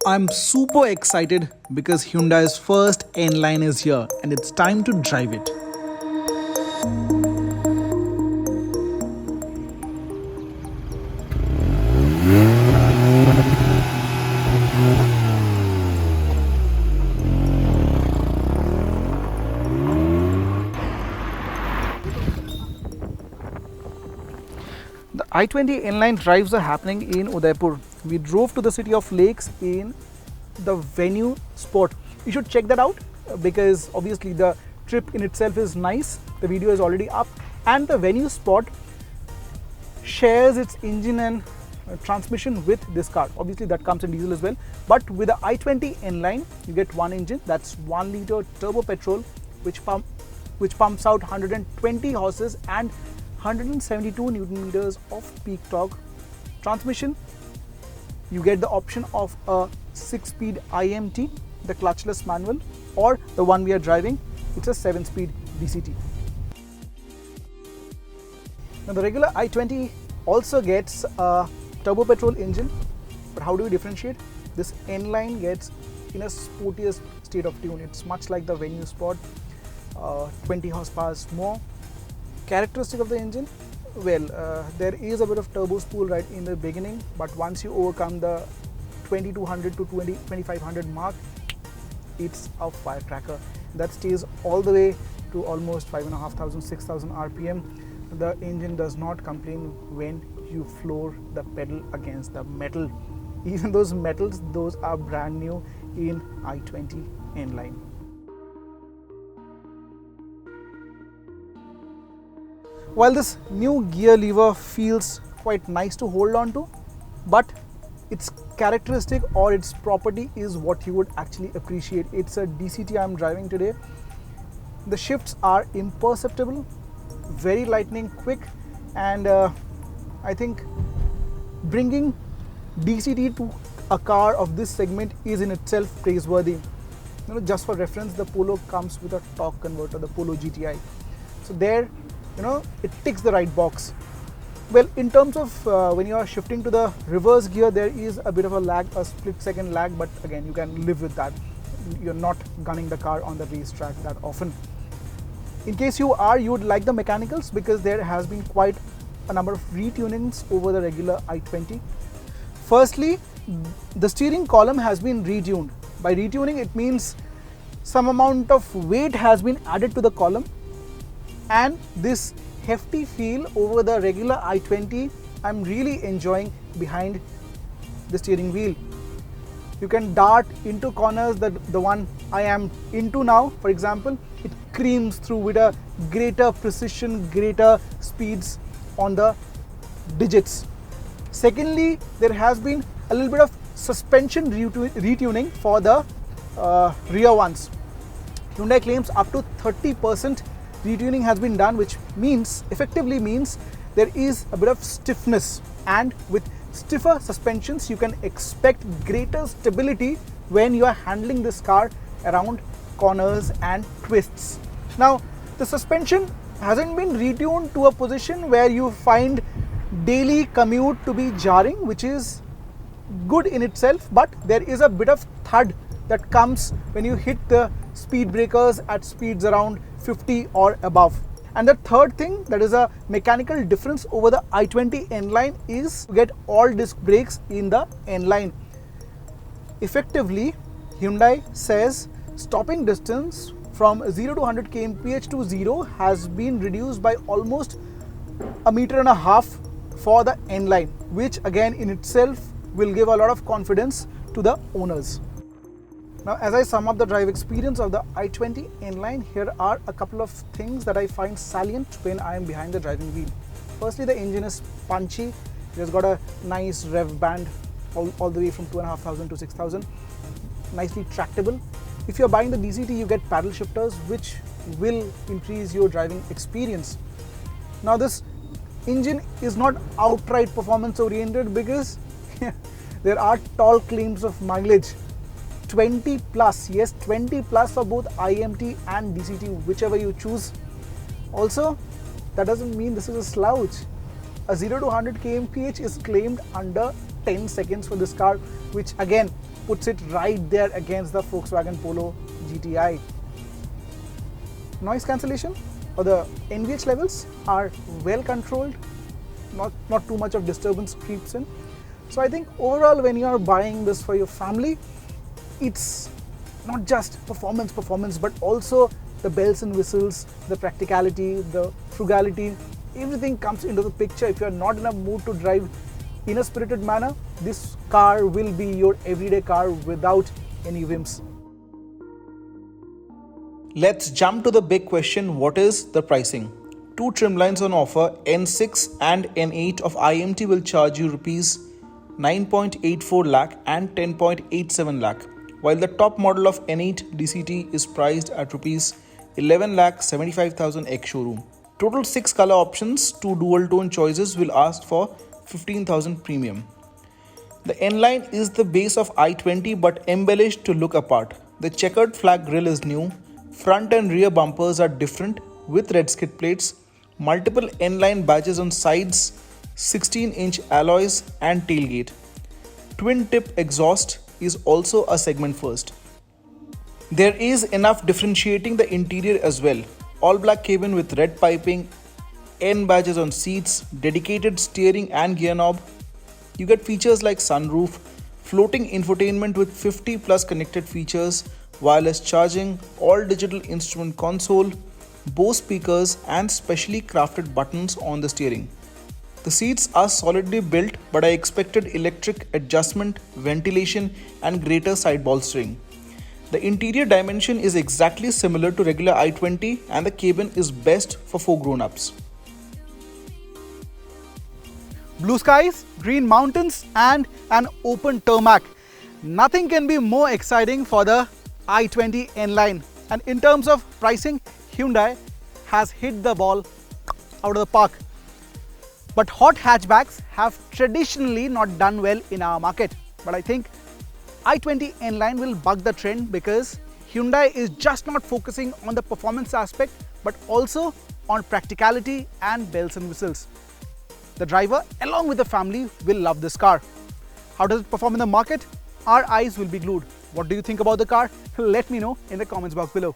I'm super excited because Hyundai's first N-Line is here and it's time to drive it. The I-20 N-Line drives are happening in Udaipur. We drove to the city of Lakes in the venue spot. You should check that out because obviously the trip in itself is nice. The video is already up and the venue spot shares its engine and transmission with this car. Obviously that comes in diesel as well, but with the i20 N-Line you get one engine, that's 1 liter turbo petrol which pumps out 120 horses and 172 Newton meters of peak torque. Transmission, you get the option of a 6-speed IMT, the clutchless manual, or the one we are driving, it's a 7-speed DCT. Now the regular i20 also gets a turbo petrol engine, but how do we differentiate? This N-Line gets in a sportiest state of tune. It's much like the venue spot, 20 horsepower more. Characteristic of the engine, well, there is a bit of turbo spool right in the beginning, but once you overcome the 2200 to 2500 mark, it's a firecracker that stays all the way to almost 5,500 6,000 rpm. The engine does not complain when you floor the pedal against the metal. Even those metals, those are brand new in i20 N-Line. While this new gear lever feels quite nice to hold on to, but its characteristic or its property is what you would actually appreciate. It's a DCT I'm driving today. The shifts are imperceptible, very lightning quick, and I think bringing DCT to a car of this segment is in itself praiseworthy. Just for reference, the Polo comes with a torque converter, the Polo GTI. So there, it ticks the right box. Well, in terms of when you are shifting to the reverse gear, there is a bit of a lag, a split-second lag, but again, you can live with that. You're not gunning the car on the racetrack that often. In case you would like the mechanicals because there has been quite a number of retunings over the regular i20. Firstly, the steering column has been retuned. By retuning, it means some amount of weight has been added to the column, and this hefty feel over the regular i20 I'm really enjoying behind the steering wheel. You can dart into corners, the one I am into now, for example, it creams through with a greater precision, greater speeds on the digits. Secondly, there has been a little bit of suspension retuning for the rear ones. Hyundai claims up to 30% retuning has been done, which effectively means there is a bit of stiffness, and with stiffer suspensions you can expect greater stability when you are handling this car around corners and twists. Now the suspension hasn't been retuned to a position where you find daily commute to be jarring, which is good in itself, but there is a bit of thud that comes when you hit the speed breakers at speeds around 50 or above. And the third thing that is a mechanical difference over the i20 N-Line is to get all disc brakes in the N-Line. Effectively, Hyundai says stopping distance from 0 to 100 kmph to 0 has been reduced by almost 1.5 meters for the N-Line, which again in itself will give a lot of confidence to the owners. Now, as I sum up the drive experience of the i20 N-Line, here are a couple of things that I find salient when I am behind the driving wheel. Firstly, the engine is punchy. It has got a nice rev band all the way from 2,500 to 6,000. Nicely tractable. If you're buying the DCT, you get paddle shifters, which will increase your driving experience. Now, this engine is not outright performance oriented because there are tall claims of mileage. 20 plus, yes, 20 plus for both IMT and DCT, whichever you choose. Also, that doesn't mean this is a slouch. A 0 to 100 kmph is claimed under 10 seconds for this car, which again puts it right there against the Volkswagen Polo GTI. Noise cancellation or the NVH levels are well controlled, not too much of disturbance creeps in. So I think overall, when you are buying this for your family, it's not just performance, but also the bells and whistles, the practicality, the frugality, everything comes into the picture. If you are not in a mood to drive in a spirited manner, this car will be your everyday car without any whims. Let's jump to the big question, what is the pricing? Two trim lines on offer, N6 and N8 of IMT will charge you rupees 9.84 lakh and 10.87 lakh, while the top model of N8 DCT is priced at rupees 11 lakh 75,000 ex-showroom. Total 6 color options, 2 dual tone choices will ask for 15,000 premium. The N-Line is the base of i20 but embellished to look apart. The checkered flag grille is new. Front and rear bumpers are different with red skid plates, multiple N-Line badges on sides, 16-inch alloys and tailgate. Twin tip exhaust is also a segment first. There is enough differentiating the interior as well. All black cabin with red piping, N badges on seats, dedicated steering and gear knob. You get features like sunroof, floating infotainment with 50 plus connected features, wireless charging, all digital instrument console, Bose speakers and specially crafted buttons on the steering. The seats are solidly built, but I expected electric adjustment, ventilation and greater side bolstering. The interior dimension is exactly similar to regular i20 and the cabin is best for 4 grown-ups. Blue skies, green mountains and an open tarmac. Nothing can be more exciting for the i20 N-Line. And in terms of pricing, Hyundai has hit the ball out of the park. But hot hatchbacks have traditionally not done well in our market. But I think i20 N-Line will buck the trend because Hyundai is just not focusing on the performance aspect but also on practicality and bells and whistles. The driver along with the family will love this car. How does it perform in the market? Our eyes will be glued. What do you think about the car? Let me know in the comments box below.